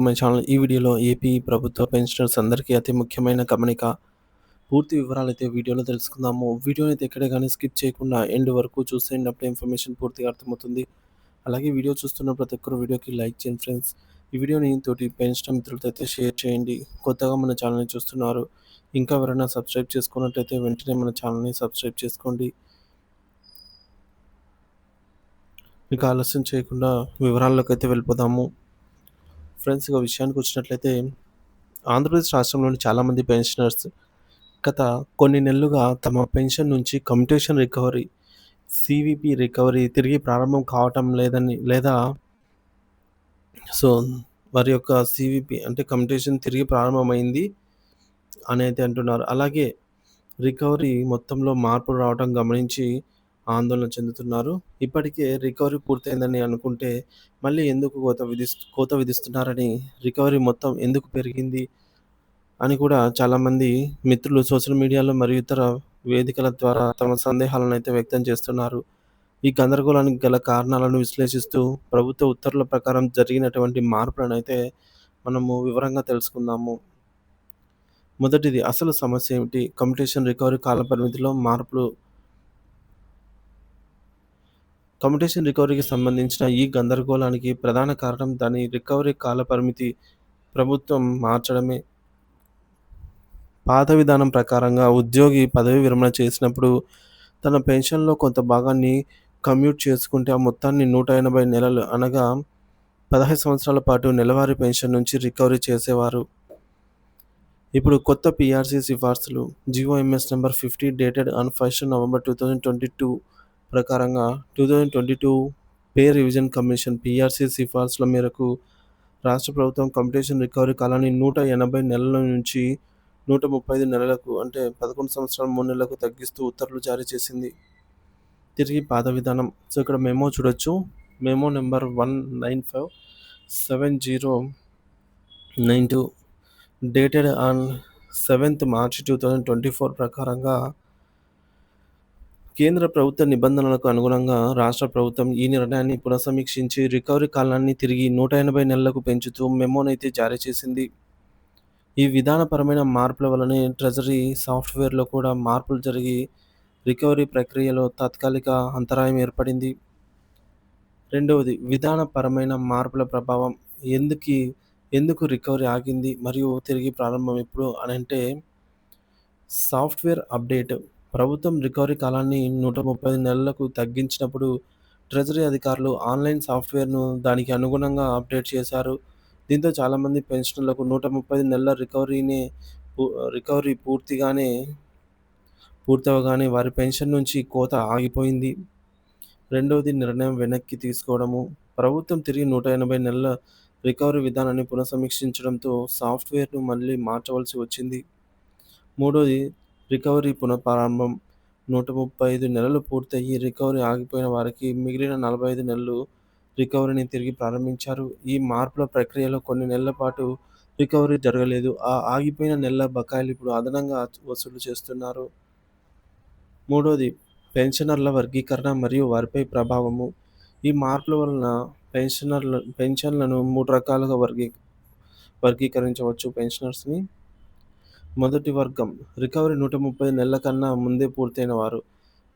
My channel. ఈ వీడియోలో AP ప్రభుత్వ పెన్షనర్స్ అందరికీ అతి ముఖ్యమైన గమనిక. పూర్తి వివరాలైతే వీడియోలో తెలుసుకుందాము. వీడియోని అయితే ఎక్కడే గానీ స్కిప్ చేయకుండా ఎండ్ వరకు చూసేయండి. అప్పుడే ఇన్ఫర్మేషన్ పూర్తిగా అర్థమవుతుంది. అలాగే వీడియో చూస్తున్న ప్రతి ఒక్కరు వీడియోకి లైక్ చేయండి ఫ్రెండ్స్. ఈ వీడియోని తోటి పెన్షనర్ మిత్రులతో అయితే షేర్ చేయండి. కొత్తగా మన ఛానల్‌ని చూస్తున్నారు. ఇంకా ఎవరైనా సబ్స్క్రైబ్ చేసుకున్నట్టయితే వెంటనే మన ఛానల్‌ని సబ్స్క్రైబ్ చేసుకోండి. ఇక ఆలస్యం చేయకుండా వివరాల్లోకైతే వెళ్ళిపోదాము. ఫ్రెండ్స్, ఇక విషయానికి వచ్చినట్లయితే ఆంధ్రప్రదేశ్ రాష్ట్రంలోని చాలామంది పెన్షనర్స్ గత కొన్ని నెలలుగా తమ పెన్షన్ నుంచి కమ్యుటేషన్ రికవరీ, సీవీపీ రికవరీ తిరిగి ప్రారంభం కావటం లేదని సో వారి యొక్క సీవీపీ అంటే కమ్యుటేషన్ తిరిగి ప్రారంభమైంది అనేది అంటున్నారు. అలాగే రికవరీ మొత్తంలో మార్పులు రావడం గమనించి ఆందోళన చెందుతున్నారు. ఇప్పటికే రికవరీ పూర్తయిందని అనుకుంటే మళ్ళీ ఎందుకు కోత విధిస్తున్నారని, రికవరీ మొత్తం ఎందుకు పెరిగింది అని కూడా చాలామంది మిత్రులు సోషల్ మీడియాలో మరియు ఇతర వేదికల ద్వారా తమ సందేహాలను అయితే వ్యక్తం చేస్తున్నారు. ఈ గందరగోళానికి గల కారణాలను విశ్లేషిస్తూ ప్రభుత్వ ఉత్తర్వుల ప్రకారం జరిగినటువంటి మార్పులను అయితే మనము వివరంగా తెలుసుకుందాము. మొదటిది, అసలు సమస్య ఏమిటి? కమ్యుటేషన్ రికవరీ కాల పరిమితిలో మార్పులు. కమ్యుటేషన్ రికవరీకి సంబంధించిన ఈ గందరగోళానికి ప్రధాన కారణం దాని రికవరీ కాల పరిమితి ప్రభుత్వం మార్చడమే. పాత విధానం ప్రకారంగా ఉద్యోగి పదవీ విరమణ చేసినప్పుడు తన పెన్షన్‌లో కొంత భాగాన్ని కమ్యూట్ చేసుకుంటే ఆ మొత్తాన్ని 180 నెలలు అనగా 15 సంవత్సరాల పాటు నెలవారీ పెన్షన్ నుంచి రికవరీ చేసేవారు. ఇప్పుడు కొత్త పీఆర్సీ సిఫార్సులు GOMS number 50 dated on 1 November 2022 ప్రకారంగా 2022 పే రివిజన్ కమిషన్ పీఆర్సీ సిఫార్సుల మేరకు రాష్ట్ర ప్రభుత్వం కమ్యుటేషన్ రికవరీ కాలాన్ని 180 నెలల నుంచి 135 నెలలకు అంటే 11 సంవత్సరాలు 3 నెలలకు తగ్గిస్తూ ఉత్తర్వులు జారీ చేసింది. తిరిగి పాత విధానం. సో ఇక్కడ మెమో చూడొచ్చు. Memo number 1957092 dated on 7th March 2024 ప్రకారంగా కేంద్ర ప్రభుత్వ నిబంధనలకు అనుగుణంగా రాష్ట్ర ప్రభుత్వం ఈ నిర్ణయాన్ని పునఃసమీక్షించి రికవరీ కాలాన్ని తిరిగి 180 నెలలకు పెంచుతూ మెమోనైతే జారీ చేసింది. ఈ విధానపరమైన మార్పుల వల్లనే ట్రెజరీ సాఫ్ట్‌వేర్‌లో కూడా మార్పులు జరిగి రికవరీ ప్రక్రియలో తాత్కాలిక అంతరాయం ఏర్పడింది. రెండవది, విధానపరమైన మార్పుల ప్రభావం. ఎందుకు రికవరీ ఆగింది మరియు తిరిగి ప్రారంభం ఎప్పుడు అనంటే, సాఫ్ట్‌వేర్ అప్డేట్. ప్రభుత్వం రికవరీ కాలాన్ని 135 నెలలకు తగ్గించినప్పుడు ట్రెజరీ అధికారులు ఆన్‌లైన్ సాఫ్ట్‌వేర్‌ను దానికి అనుగుణంగా అప్డేట్ చేశారు. దీంతో చాలామంది పెన్షనర్లకు 135 నెలల రికవరీ పూర్తవగానే వారి పెన్షన్ నుంచి కోత ఆగిపోయింది. రెండవది, నిర్ణయం వెనక్కి తీసుకోవడము. ప్రభుత్వం తిరిగి 180 నెలల రికవరీ విధానాన్ని పునఃసమీక్షించడంతో సాఫ్ట్‌వేర్‌ను మళ్ళీ మార్చవలసి వచ్చింది. మూడోది, రికవరీ పునఃప్రారంభం. 135 నెలలు పూర్తయ్యి రికవరీ ఆగిపోయిన వారికి మిగిలిన 45 నెలలు రికవరీని తిరిగి ప్రారంభించారు. ఈ మార్పుల ప్రక్రియలో కొన్ని నెలల పాటు రికవరీ జరగలేదు. ఆ ఆగిపోయిన నెలల బకాయిలు ఇప్పుడు అదనంగా వసూలు చేస్తున్నారు. మూడోది, పెన్షనర్ల వర్గీకరణ మరియు వారిపై ప్రభావము. ఈ మార్పుల వలన పెన్షన్లను 3 రకాలుగా వర్గీకరించవచ్చు పెన్షనర్స్‌ని. మొదటి వర్గం, రికవరీ 130 నెలల కన్నా ముందే పూర్తయిన వారు.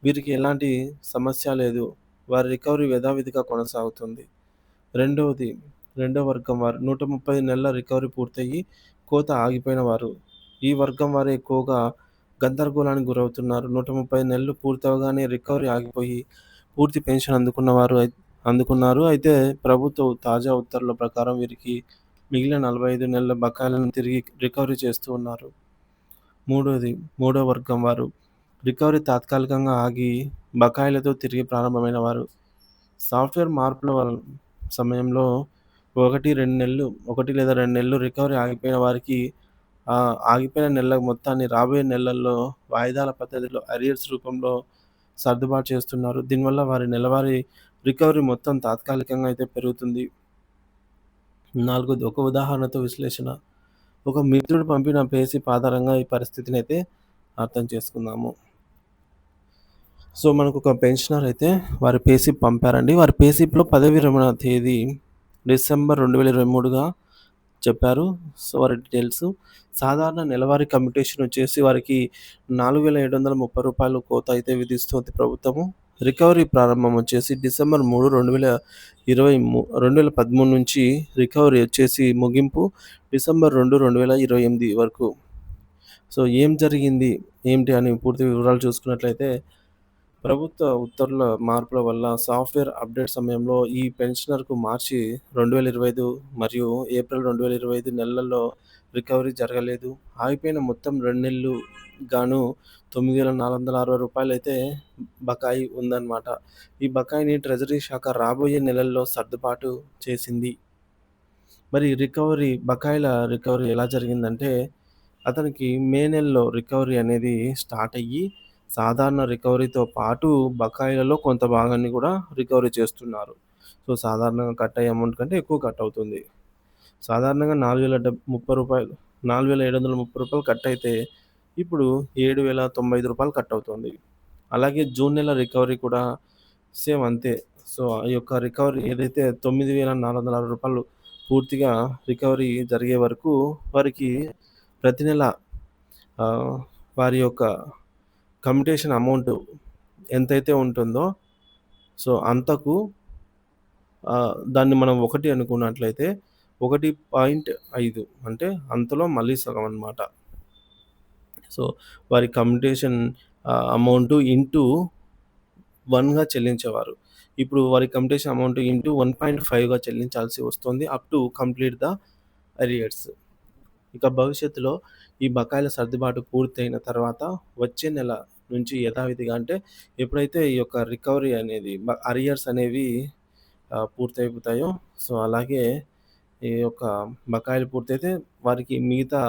వీరికి ఎలాంటి సమస్య లేదు. వారి రికవరీ యథావిధిగా కొనసాగుతుంది. రెండో వర్గం వారు 130 నెలల రికవరీ పూర్తయ్యి కోత ఆగిపోయిన వారు. ఈ వర్గం వారు ఎక్కువగా గందరగోళానికి గురవుతున్నారు. 130 నెలలు పూర్తవగానే రికవరీ ఆగిపోయి పూర్తి పెన్షన్ అందుకున్నారు. అయితే ప్రభుత్వ తాజా ఉత్తర్వుల ప్రకారం వీరికి మిగిలిన 45 నెలల బకాయిలను తిరిగి రికవరీ చేస్తూ ఉన్నారు. మూడో వర్గం వారు రికవరీ తాత్కాలికంగా ఆగి బకాయిలతో తిరిగి ప్రారంభమైన వారు. సాఫ్ట్‌వేర్ మార్పుల సమయంలో 1 లేదా 2 నెలలు రికవరీ ఆగిపోయిన వారికి ఆగిపోయిన నెలల మొత్తాన్ని రాబోయే నెలల్లో వాయిదాల పద్ధతిలో అరియర్స్ రూపంలో సర్దుబాటు చేస్తున్నారు. దీనివల్ల వారి నెలవారీ రికవరీ మొత్తం తాత్కాలికంగా అయితే పెరుగుతుంది. నాలుగోది, ఒక ఉదాహరణతో విశ్లేషణ. ఒక మిత్రుడు పంపిన పేసిప్ ఆధారంగా ఈ పరిస్థితిని అయితే అర్థం చేసుకుందాము. సో మనకు ఒక పెన్షనర్ అయితే వారి పేసిప్ పంపారండి. వారి పేసిప్‌లో పదవీ విరమణ తేదీ డిసెంబర్ 2023గా చెప్పారు. సో, వారి డీటెయిల్స్ సాధారణ నెలవారీ కమ్యూటేషన్ వచ్చేసి వారికి రూ. 4,730 కోత అయితే విధిస్తుంది ప్రభుత్వము. రికవరీ ప్రారంభం వచ్చేసి డిసెంబర్ 3, 2013 నుంచి రికవరీ వచ్చేసి ముగింపు డిసెంబర్ 2, 2028 వరకు. సో, ఏం జరిగింది? ఏంటి అని పూర్తి వివరాలు చూసుకున్నట్లయితే ప్రభుత్వ ఉత్తర్వుల మార్పుల వల్ల సాఫ్ట్‌వేర్ అప్‌డేట్ సమయంలో ఈ పెన్షనర్‌కు మార్చి 2025 మరియు ఏప్రిల్ 2025 నెలల్లో రికవరీ జరగలేదు. ఆగిపోయిన మొత్తం 2 నెలలు గాను రూ. 9,460 అయితే బకాయి ఉందన్నమాట. ఈ బకాయిని ట్రెజరీ శాఖ రాబోయే నెలల్లో సర్దుబాటు చేసింది. మరి బకాయిల రికవరీ ఎలా జరిగిందంటే, అతనికి మే నెలలో రికవరీ అనేది స్టార్ట్ అయ్యి, సాధారణ రికవరీతో పాటు బకాయిలలో కొంత భాగాన్ని కూడా రికవరీ చేస్తున్నారు. సో, సాధారణంగా కట్ అయ్యే అమౌంట్ కంటే ఎక్కువ కట్ అవుతుంది. సాధారణంగా రూ. 4,730 కట్ అయితే, ఇప్పుడు రూ. 7,095 కట్ అవుతుంది. అలాగే జూన్ నెల రికవరీ కూడా సేమ్ అంతే. సో, ఈ యొక్క రికవరీ ఏదైతే రూ. 9,460 పూర్తిగా రికవరీ జరిగే వరకు వారికి ప్రతి నెల వారి యొక్క కమ్యుటేషన్ అమౌంట్ ఎంతైతే ఉంటుందో, సో, అంతకు దాన్ని మనం 1 అనుకున్నట్లయితే 1.5 అంటే అంతలో మళ్ళీ సగం అన్నమాట. సో, వారి కమ్యుటేషన్ అమౌంట్ ఇంటూ 1గా చెల్లించేవారు. ఇప్పుడు వారి కమ్యుటేషన్ అమౌంట్ ఇంటూ 1.5గా చెల్లించాల్సి వస్తుంది. Up to complete the arrears. ఇక భవిష్యత్తులో ఈ బకాయిల సర్దుబాటు పూర్తయిన తర్వాత వచ్చే నెల నుంచి యథావిధిగా అంటే ఎప్పుడైతే ఈ యొక్క రికవరీ అనేది అరియర్స్ అనేవి పూర్తయిపోతాయో, సో, అలాగే ఈ యొక్క బకాయిలు పూర్తయితే వారికి మిగతా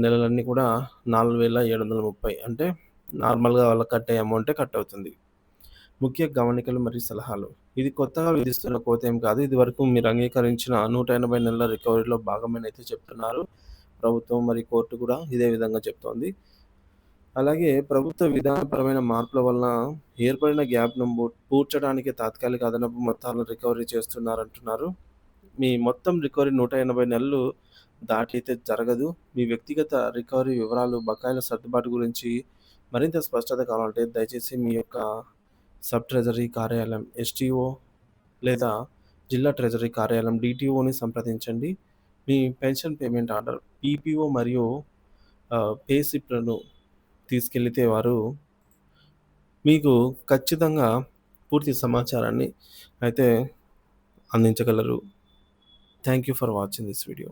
నెలలన్నీ కూడా 4,730 అంటే నార్మల్‌గా వాళ్ళకి కట్ అయ్యే అమౌంటే కట్ అవుతుంది. ముఖ్య గమనికలు మరియు సలహాలు. ఇది కొత్తగా విధిస్తున్న కోత ఏం కాదు. ఇదివరకు మీరు అంగీకరించిన 180 నెలల రికవరీలో భాగమనైతే చెప్తున్నారు. ప్రభుత్వం మరియు కోర్టు కూడా ఇదే విధంగా చెప్తోంది. అలాగే ప్రభుత్వ విధానపరమైన మార్పుల వలన ఏర్పడిన గ్యాప్‌ను పూడ్చడానికి తాత్కాలిక అదనపు మొత్తాలను రికవరీ చేస్తున్నారంటున్నారు. మీ మొత్తం రికవరీ 180 నెలలు దాటైతే జరగదు. మీ వ్యక్తిగత రికవరీ వివరాలు, బకాయిల సర్దుబాటు గురించి మరింత స్పష్టత కావాలంటే దయచేసి మీ యొక్క సబ్ ట్రెజరీ కార్యాలయం ఎస్‌టీఓ లేదా జిల్లా ట్రెజరీ కార్యాలయం డీటీఓని సంప్రదించండి. మీ పెన్షన్ పేమెంట్ ఆర్డర్, పీపీఓ మరియు పే స్లిప్‌లను తీసుకెళితే వారు మీకు ఖచ్చితంగా పూర్తి సమాచారాన్ని అయితే అందించగలరు. Thank you for watching this video.